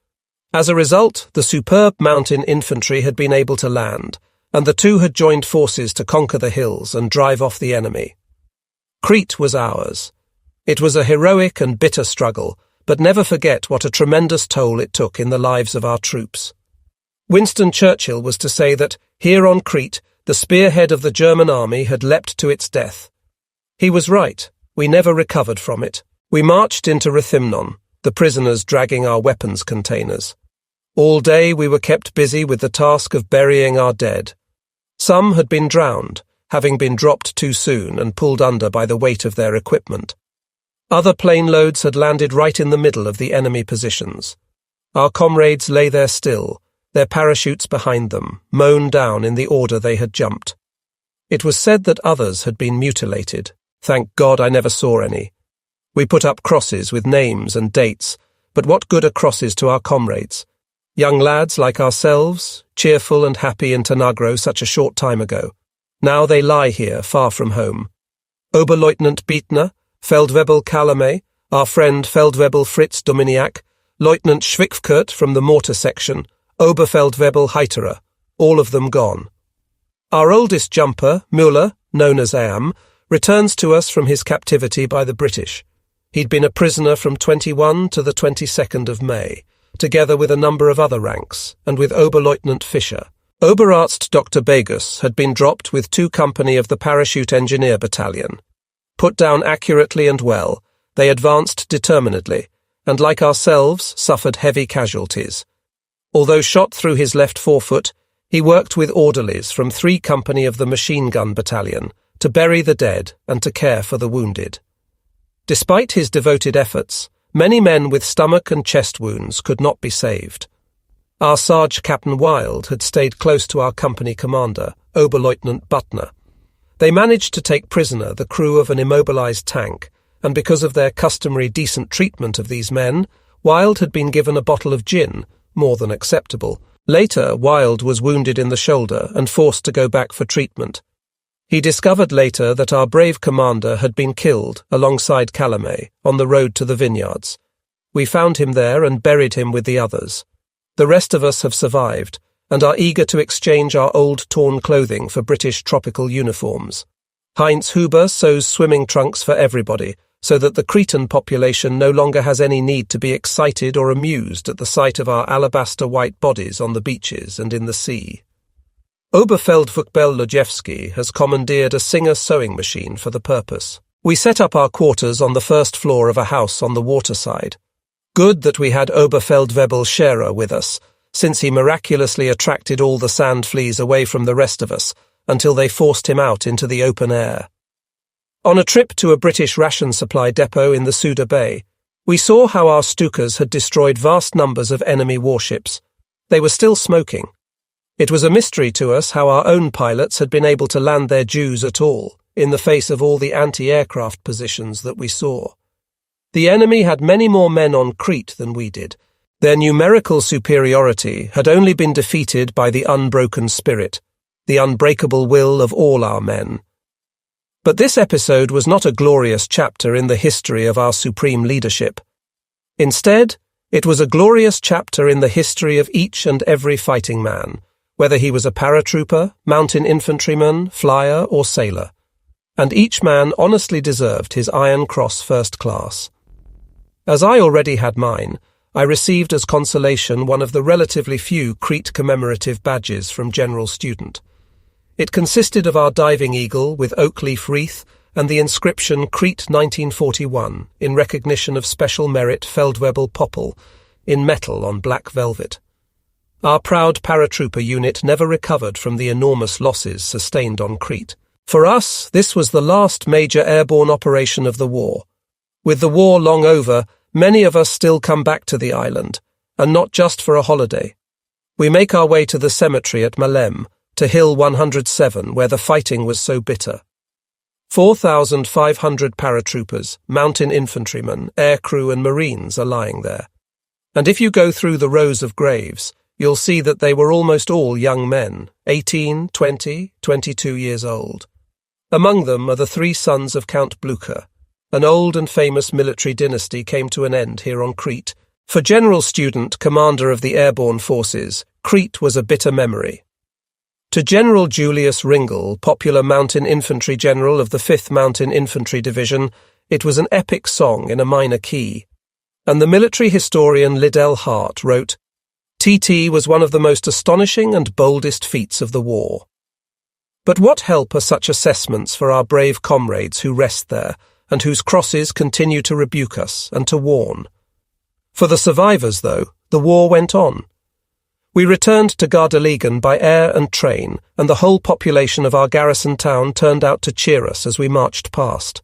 As a result, the superb mountain infantry had been able to land, and the 2 had joined forces to conquer the hills and drive off the enemy. Crete was ours. It was a heroic and bitter struggle, but never forget what a tremendous toll it took in the lives of our troops. Winston Churchill was to say that, here on Crete, the spearhead of the German army had leapt to its death. He was right. We never recovered from it. We marched into Rethymnon, the prisoners dragging our weapons containers. All day we were kept busy with the task of burying our dead. Some had been drowned, having been dropped too soon and pulled under by the weight of their equipment. Other plane loads had landed right in the middle of the enemy positions. Our comrades lay there still, their parachutes behind them, mown down in the order they had jumped. It was said that others had been mutilated. Thank God I never saw any. We put up crosses with names and dates, but what good are crosses to our comrades? Young lads like ourselves, cheerful and happy in Tanagro such a short time ago. Now they lie here, far from home. Oberleutnant Bietner, Feldwebel Kalame, our friend Feldwebel Fritz Dominiak, Lieutenant Schwickfkert from the mortar section, Oberfeldwebel Heiterer, all of them gone. Our oldest jumper, Müller, known as Am, returns to us from his captivity by the British. He'd been a prisoner from 21 to the 22nd of May, together with a number of other ranks, and with Oberleutnant Fischer. Oberarzt Dr. Begus had been dropped with 2 company of the Parachute Engineer Battalion. Put down accurately and well, they advanced determinedly, and like ourselves, suffered heavy casualties. Although shot through his left forefoot, he worked with orderlies from 3 Company of the Machine Gun Battalion to bury the dead and to care for the wounded. Despite his devoted efforts, many men with stomach and chest wounds could not be saved. Our Sarge Captain Wild had stayed close to our company commander, Oberleutnant Butner. They managed to take prisoner the crew of an immobilized tank, and because of their customary decent treatment of these men, Wild had been given a bottle of gin, more than acceptable. Later, Wild was wounded in the shoulder and forced to go back for treatment. He discovered later that our brave commander had been killed alongside Calumet on the road to the vineyards. We found him there and buried him with the others. The rest of us have survived and are eager to exchange our old torn clothing for British tropical uniforms. Heinz Huber sews swimming trunks for everybody, so that the Cretan population no longer has any need to be excited or amused at the sight of our alabaster white bodies on the beaches and in the sea. Oberfeldwebel Lojewski has commandeered a Singer sewing machine for the purpose. We set up our quarters on the first floor of a house on the waterside. Good that we had Oberfeldwebel Scherer with us, since he miraculously attracted all the sand fleas away from the rest of us until they forced him out into the open air. On a trip to a British ration supply depot in the Souda Bay, we saw how our Stukas had destroyed vast numbers of enemy warships. They were still smoking. It was a mystery to us how our own pilots had been able to land their Jews at all, in the face of all the anti-aircraft positions that we saw. The enemy had many more men on Crete than we did. Their numerical superiority had only been defeated by the unbroken spirit, the unbreakable will of all our men. But this episode was not a glorious chapter in the history of our supreme leadership. Instead, it was a glorious chapter in the history of each and every fighting man, whether he was a paratrooper, mountain infantryman, flyer, or sailor. And each man honestly deserved his Iron Cross First Class. As I already had mine, I received as consolation one of the relatively few Crete commemorative badges from General Student. It consisted of our diving eagle with oak leaf wreath and the inscription Crete 1941 in recognition of special merit Feldwebel Popple in metal on black velvet. Our proud paratrooper unit never recovered from the enormous losses sustained on Crete. For us, this was the last major airborne operation of the war. With the war long over, many of us still come back to the island, and not just for a holiday. We make our way to the cemetery at Malem, to Hill 107, where the fighting was so bitter. 4,500 paratroopers, mountain infantrymen, aircrew and marines are lying there. And if you go through the rows of graves, you'll see that they were almost all young men, 18, 20, 22 years old. Among them are the 3 sons of Count Blucher. An old and famous military dynasty came to an end here on Crete. For General Student, commander of the airborne forces, Crete was a bitter memory. To General Julius Ringel, popular mountain infantry general of the 5th Mountain Infantry Division, it was an epic song in a minor key. And the military historian Liddell Hart wrote, "TT was one of the most astonishing and boldest feats of the war." But what help are such assessments for our brave comrades who rest there, and whose crosses continue to rebuke us and to warn? For the survivors, though, the war went on. We returned to Gardelegen by air and train, and the whole population of our garrison town turned out to cheer us as we marched past.